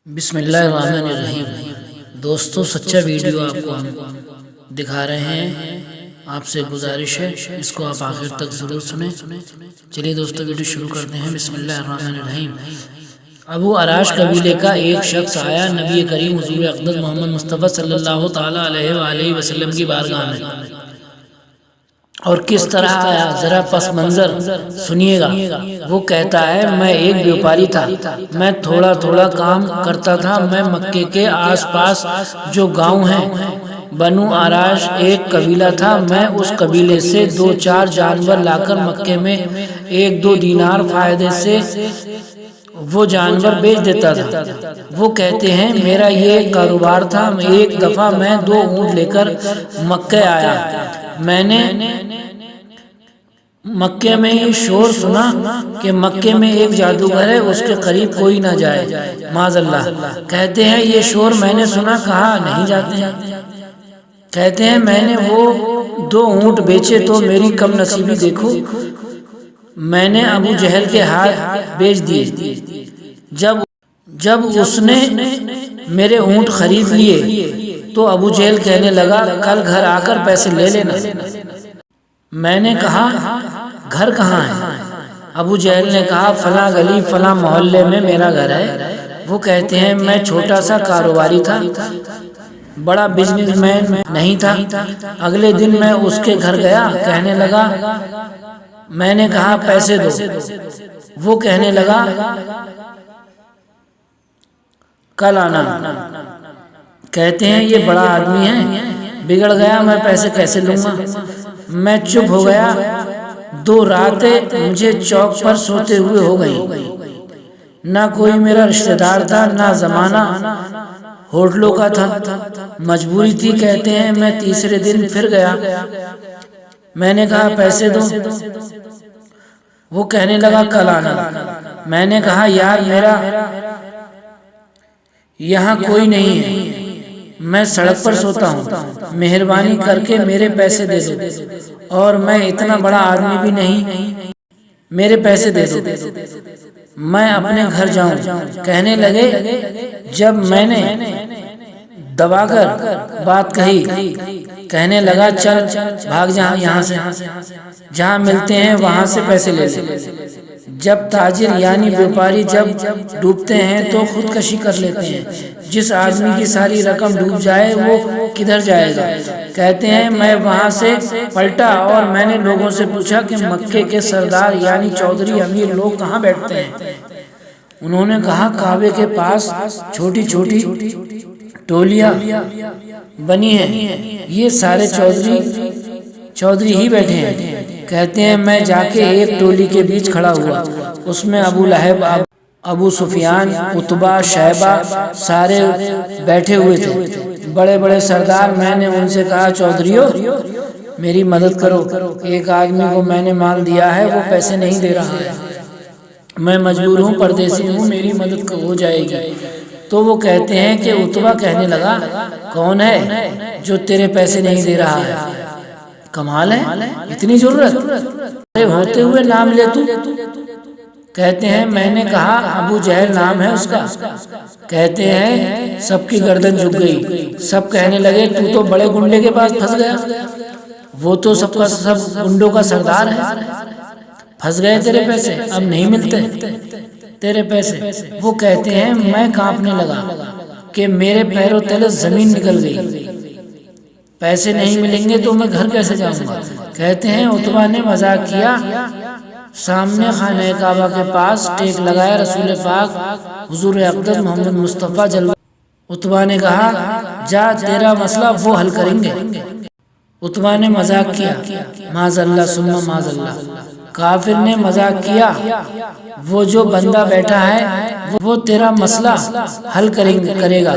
بسم اللہ الرحمن الرحیم۔ دوستو سچا ویڈیو آپ کو ہم دکھا رہے ہیں، آپ سے گزارش ہے اس کو آپ آخر تک ضرور سنیں۔ چلیے دوستو ویڈیو شروع کرتے ہیں۔ بسم اللہ الرحمن الرحیم۔ ابو عراش قبیلے کا ایک شخص آیا نبی کریم حضور اقدس محمد مصطفیٰ صلی اللہ تعالیٰ علیہ وآلہ وسلم کی بارگاہ میں، اور کس طرح آیا ذرا پس منظر سنیے گا۔ وہ کہتا ہے میں ایک بیوپاری تھا، میں تھوڑا تھوڑا کام کرتا تھا۔ میں مکے کے آس پاس جو گاؤں ہیں بنو عراش ایک قبیلہ تھا، میں اس قبیلے سے 2-4 جانور لا کر مکے میں 1-2 دینار فائدے سے وہ جانور بیچ دیتا تھا۔ وہ کہتے ہیں میرا یہ کاروبار تھا۔ ایک دفعہ میں 2 اونٹ لے کر مکے آیا، میں نے مکے میں یہ شور سنا کہ مکے میں ایک جادوگر ہے، اس کے قریب کوئی نہ جائے معاذ اللہ۔ کہتے ہیں یہ شور میں نے سنا، کہا نہیں جاتے ہیں۔ کہتے ہیں میں نے وہ 2 اونٹ بیچے تو میری کم نصیبی دیکھو، میں نے ابو جہل کے ہاتھ بیچ دیے۔ جب اس نے میرے اونٹ خرید لیے تو ابو جہل کہنے لگا کل گھر آ کر پیسے لے لینا۔ میں نے کہا گھر کہاں ہے؟ ابو جہل نے کہا فلاں گلی فلاں محلے میں میرا گھر ہے۔ وہ کہتے ہیں میں چھوٹا سا کاروباری تھا، بڑا بزنس مین نہیں تھا۔ اگلے دن میں اس کے گھر گیا، کہنے لگا میں نے کہا پیسے دو۔ وہ کہنے لگا کل آنا۔ کہتے ہیں یہ بڑا آدمی ہے، بگڑ گیا، میں پیسے کیسے لوں گا؟ میں چپ ہو گیا۔ 2 راتیں مجھے چوک پر سوتے ہوئے ہو گئی، نہ کوئی میرا رشتہ دار تھا، نہ زمانہ ہوٹلوں کا تھا، مجبوری تھی۔ کہتے ہیں میں تیسرے دن پھر گیا، میں نے کہا پیسے دو۔ وہ کہنے لگا کل آنا۔ میں نے کہا یار میرا یہاں کوئی نہیں ہے، میں سڑک پر سوتا ہوں، مہربانی کر کے میرے پیسے دے دو، اور میں اتنا بڑا آدمی بھی نہیں، میرے پیسے دے دو، میں اپنے گھر جاؤں۔ کہنے لگے جب میں نے دبا کر بات کہی، کہنے لگا چل بھاگ جا یہاں سے، جہاں ملتے ہیں وہاں سے پیسے لے لے۔ جب تاجر یعنی بیوپاری جب ڈوبتے ہیں تو خودکشی کر لیتے ہیں، جس آدمی کی ساری رقم ڈوب جائے وہ کدھر جائے گا؟ کہتے ہیں میں وہاں سے پلٹا اور میں نے لوگوں سے پوچھا کہ مکے کے سردار یعنی چودھری امیر لوگ کہاں بیٹھتے ہیں؟ انہوں نے کہا کعبے کے پاس چھوٹی چھوٹی ٹولیاں بنی ہیں، یہ سارے چودھری ہی بیٹھے ہیں۔ کہتے ہیں میں جا کے ایک ٹولی کے بیچ کھڑا ہوا، اس میں ابو لہب، ابو سفیان، عتبہ، شیبہ سارے بیٹھے ہوئے تھے، بڑے بڑے سردار۔ میں نے ان سے کہا چودھریو میری مدد کرو، ایک آدمی کو میں نے مال دیا ہے، وہ پیسے نہیں دے رہا ہے، میں مجبور ہوں، پردیسی ہوں، میری مدد ہو جائے گی؟ تو وہ کہتے ہیں کہ عتبہ کہنے لگا کون ہے جو تیرے پیسے نہیں دے رہا ہے؟ کمال ہے، اتنی ضرورت ہوتے ہوئے نام لے تو؟ کہتے ہیں میں نے کہا ابو جہل نام ہے اس کا۔ کہتے ہیں سب کی گردن جھک گئی، سب کہنے لگے تو بڑے گنڈے کے پاس پھنس گیا، وہ تو سب گنڈوں کا سردار ہے، پھنس گئے تیرے پیسے، اب نہیں ملتے تیرے پیسے۔ وہ کہتے ہیں میں کانپنے لگا کہ میرے پیروں تلے زمین نکل گئی، پیسے نہیں ملیں گے تو میں گھر کیسے جاؤں گا؟ کہتے ہیں عتبہ نے مذاق کیا، سامنے خانہ کعبہ کے پاس ٹیک لگایا رسول پاک حضور اقدس محمد مصطفیٰ جلوہ۔ عتبہ نے کہا جا تیرا مسئلہ وہ حل کریں گے۔ عتبہ نے مذاق کیا، معاذ اللہ ثم معاذ اللہ۔ کافر نے مذاق کیا وہ جو بندہ بیٹھا ہے وہ تیرا مسئلہ حل کرے گا۔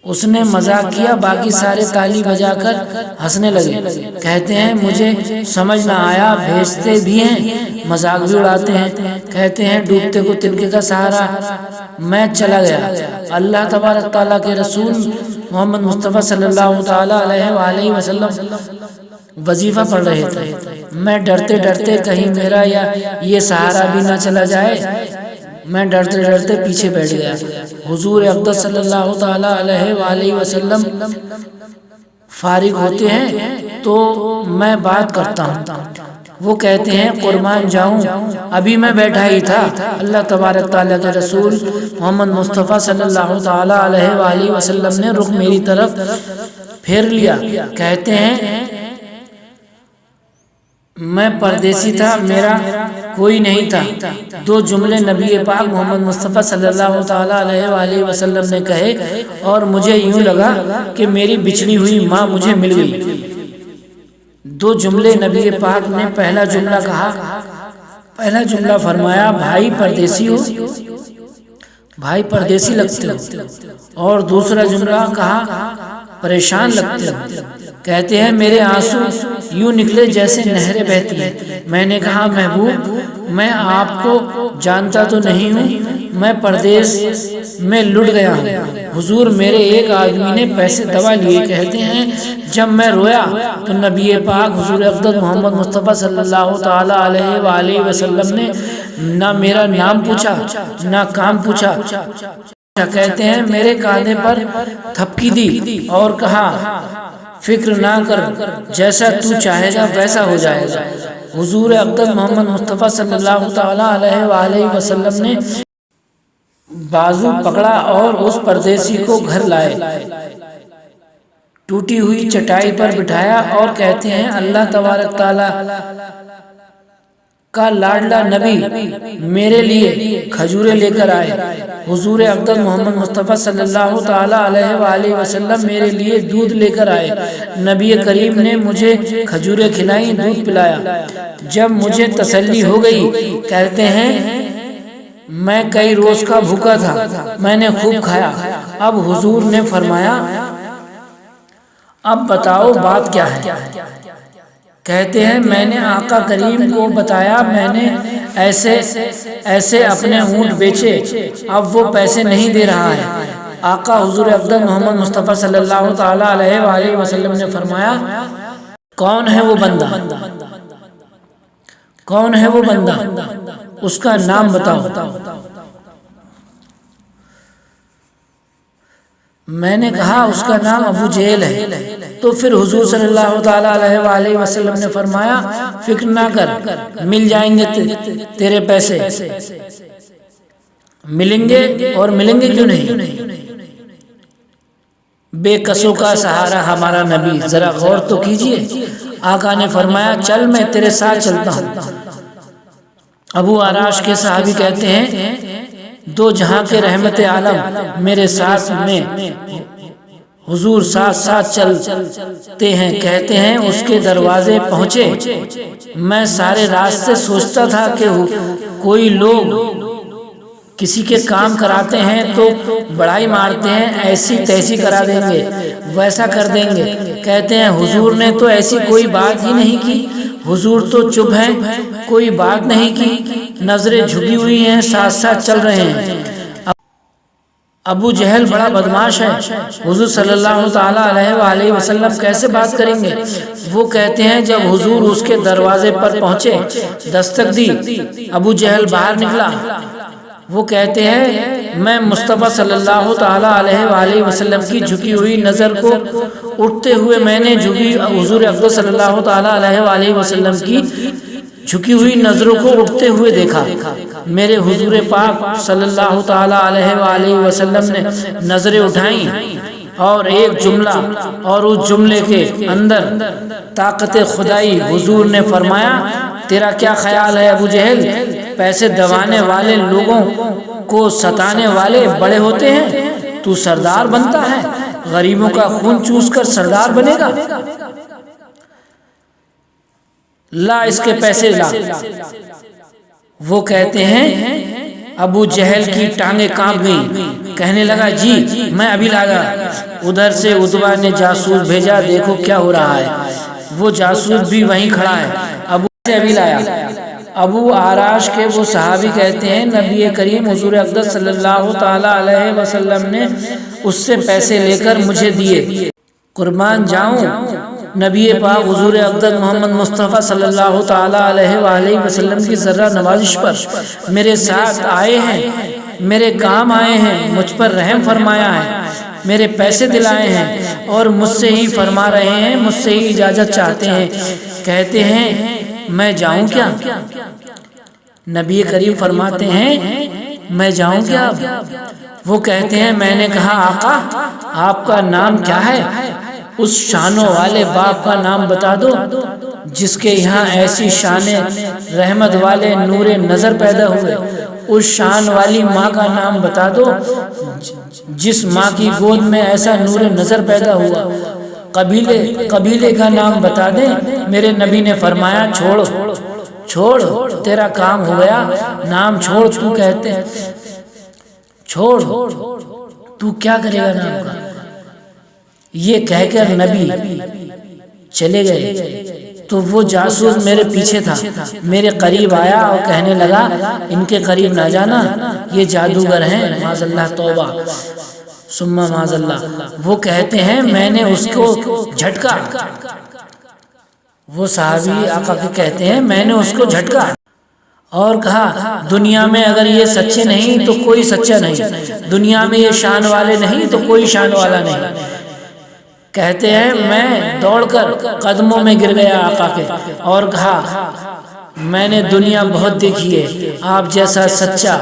اس نے مذاق کیا، باقی سارے تالی بجا کر ہنسنے لگے۔ کہتے ہیں مجھے سمجھ نہ آیا، بھیجتے بھی ہیں مذاق بھی اڑاتے ہیں۔ کہتے ہیں ڈوبتے کو تنکے کا سہارا، میں چلا گیا۔ اللہ تبارک تعالیٰ کے رسول محمد مصطفیٰ صلی اللہ تعالیٰ علیہ وآلہ وسلم وظیفہ پڑھ رہے تھے۔ میں ڈرتے ڈرتے کہیں میرا یہ سہارا بھی نہ چلا جائے، میں ڈرتے ڈرتے پیچھے بیٹھ گیا۔ حضور اقدس صلی اللہ تعالیٰ علیہ وآلہ وسلم فارغ ہوتے ہیں تو میں بات کرتا ہوں۔ وہ کہتے ہیں قربان جاؤں، ابھی میں بیٹھا ہی تھا، اللہ تبارک تعالیٰ کے رسول محمد مصطفیٰ صلی اللہ تعالیٰ علیہ وآلہ وسلم نے رخ میری طرف پھیر لیا۔ کہتے ہیں میں پردیسی تھا، میرا کوئی نہیں تھا۔ دو جملے نبی پاک محمد مصطفیٰ صلی اللہ تعالیٰ علیہ وآلہ وسلم نے کہے اور مجھے یوں لگا کہ میری بچھڑی ہوئی ماں مجھے مل گئی۔ دو جملے نبی پاک نے پہلا جملہ کہا، پہلا جملہ فرمایا بھائی پردیسی ہو، بھائی پردیسی لگتے ہو، اور دوسرا جملہ کہا پریشان لگتے ہو۔ کہتے ہیں میرے آنسو یوں نکلے جیسے نہریں بہتی ہیں۔ میں نے کہا محبوب میں آپ کو جانتا تو نہیں ہوں، میں پردیس میں لٹ گیا ہوں۔ حضور میرے ایک آدمی نے پیسے دبا لیے۔ کہتے ہیں جب میں رویا تو نبی پاک حضور اقدس محمد مصطفیٰ صلی اللہ تعالیٰ علیہ وآلہ وسلم نے نہ میرا نام پوچھا نہ کام پوچھا۔ کہتے ہیں میرے کاندھے پر تھپکی دی اور کہا فکر نہ کر، جیسا تو چاہے گا ویسا ہو جائے گا۔ حضور اقدس محمد مصطفیٰ صلی اللہ تعالیٰ علیہ وآلہ وسلم نے بازو پکڑا اور اس پردیسی کو گھر لائے، ٹوٹی ہوئی چٹائی پر بٹھایا اور کہتے ہیں اللہ تبارک تعالیٰ کا لاڈلا نبی میرے لیے کھجورے لے کر آئے۔ حضور اقدس محمد مصطفیٰ صلی اللہ تعالیٰ علیہ وآلہ وسلم میرے لیے دودھ لے کر آئے۔ نبی کریم نے مجھے کھجورے کھلائیں، دودھ پلایا۔ جب مجھے تسلی ہو گئی، کہتے ہیں میں کئی روز کا بھوکا تھا، میں نے خوب کھایا۔ اب حضور نے فرمایا اب بتاؤ بات کیا ہے؟ کہتے ہیں میں نے آقا کریم کو بتایا میں نے ایسے اپنے اونٹ بیچے، اب وہ پیسے نہیں دے رہا ہے۔ آقا حضور اقدس محمد مصطفیٰ صلی اللہ تعالیٰ علیہ وآلہ وسلم نے فرمایا کون ہے وہ بندہ؟ کون ہے وہ بندہ؟ اس کا نام بتاؤ۔ میں نے کہا اس کا نام ابو جہل ہے۔ تو پھر حضور صلی اللہ تعالیٰ علیہ وآلہ وسلم نے فرمایا فکر نہ کر، مل جائیں گے تیرے پیسے، ملیں گے، اور ملیں گے کیوں نہیں؟ بے کسوں کا سہارا ہمارا نبی، ذرا غور تو کیجئے۔ آقا نے فرمایا چل میں تیرے ساتھ چلتا ہوں۔ ابو آراش کے صحابی کہتے ہیں دو جہاں کے رحمت عالم میرے ساتھ میں حضور ساتھ چلتے ہیں۔ کہتے ہیں اس کے دروازے پہنچے، میں سارے راستے سوچتا تھا کہ کوئی لوگ کسی کے کام کراتے ہیں تو بڑائی مارتے ہیں، ایسی تیسی کرا دیں گے، ویسا کر دیں گے۔ کہتے ہیں حضور نے تو ایسی کوئی بات ہی نہیں کی، حضور تو چپ ہیں، کوئی بات نہیں کی، نظریں جھکی ہوئی ہیں، ساتھ چل رہے ہیں۔ ابو جہل بڑا بدماش ہے، حضور صلی اللہ تعالیٰ علیہ وآلہ وسلم کیسے بات کریں گے؟ وہ کہتے ہیں جب حضور اس کے دروازے پر پہنچے، دستک دی، ابو جہل باہر نکلا۔ وہ کہتے ہیں میں مصطفیٰ صلی اللہ تعالیٰ علیہ وآلہ وسلم کی جھکی ہوئی نظر کو اٹھتے ہوئے میں نے حضور اقدس صلی اللہ تعالیٰ علیہ وآلہ وسلم کی جھکی ہوئی نظروں کو اٹھتے ہوئے دیکھا۔ میرے حضور پاک صلی اللہ تعالیٰ علیہ وآلہ وسلم نے نظریں اٹھائیں اور ایک جملہ، اور اس جملے کے اندر طاقت خدائی۔ حضور نے فرمایا تیرا کیا خیال ہے ابو جہل؟ پیسے دبانے والے لوگوں کو ستانے والے بڑے ہوتے ہیں، تو سردار بنتا ہے؟ غریبوں کا خون چوس کر سردار بنے گا؟ لا اس کے پیسے لا۔ وہ کہتے ہیں ابو جہل کی ٹانگیں کانپ گئیں، کہنے لگا جی میں ابھی لایا۔ ادھر سے عتبہ نے جاسوس بھیجا، دیکھو کیا ہو رہا ہے۔ وہ جاسوس بھی وہیں کھڑا ہے، ابو سے ابھی لایا۔ ابو آراش کے وہ صحابی کہتے ہیں نبی کریم حضور اقدس صلی اللہ تعالیٰ علیہ وسلم نے اس سے پیسے لے کر مجھے دیے۔ قربان جاؤں نبی پاک حضور اقدس محمد مصطفیٰ صلی اللہ تعالیٰ علیہ وآلہ وسلم کی ذرہ نوازش پر میرے ساتھ آئے ہیں، میرے کام آئے ہیں، مجھ پر رحم فرمایا ہے، میرے پیسے دلائے ہیں اور مجھ سے ہی فرما رہے ہیں، مجھ سے ہی اجازت چاہتے ہیں، کہتے ہیں میں جاؤں کیا؟ نبی کریم فرماتے ہیں میں جاؤں کیا؟ وہ کہتے ہیں میں نے کہا آقا آپ کا نام کیا ہے؟ اس شانوں والے باپ کا نام بتا دو جس کے یہاں ایسی شان رحمت والے نور نظر پیدا ہوئے، اس شان والی ماں کا نام بتا دو جس ماں کی گود میں ایسا نور نظر پیدا ہوا، قبیلے کا نام بتا دیں۔ میرے نبی نے فرمایا چھوڑ تیرا کام ہو گیا، نام چھوڑ، تو کہتے ہیں چھوڑ تو کیا کرے گا نام کا؟ یہ کہہ کر نبی چلے گئے تو وہ جاسوس میرے پیچھے تھا، میرے قریب آیا اور کہنے لگا ان کے قریب نہ جانا، یہ جادوگر ہیں، معاذ اللہ، توبہ ثم معاذ اللہ۔ وہ کہتے ہیں میں نے اس کو جھٹکا، وہ صحابی آقا کے کہتے ہیں میں نے اس کو جھٹکا اور کہا دنیا میں اگر یہ سچے نہیں تو کوئی سچا نہیں، دنیا میں یہ شان والے نہیں تو کوئی شان والا نہیں۔ کہتے ہیں میں دوڑ کر قدموں میں گر گیا آقا کے اور کہا میں نے دنیا بہت دیکھی ہے، آپ جیسا سچا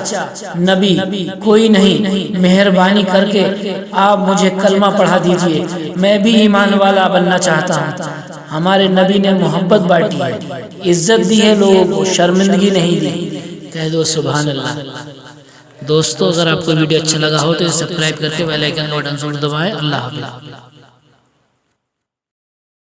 نبی کوئی نہیں، مہربانی کر کے آپ مجھے کلمہ پڑھا دیجئے، میں بھی ایمان والا بننا چاہتا ہوں۔ ہمارے نبی نے محبت بانٹی ہے، عزت دی ہے لوگوں کو، شرمندگی نہیں دی۔ کہہ دو سبحان اللہ۔ دوستو اگر آپ کو ویڈیو اچھا لگا ہو تو سبسکرائب کر کے بیل آئیکن کا بٹن ضرور دبائیں۔ اللہ حافظ۔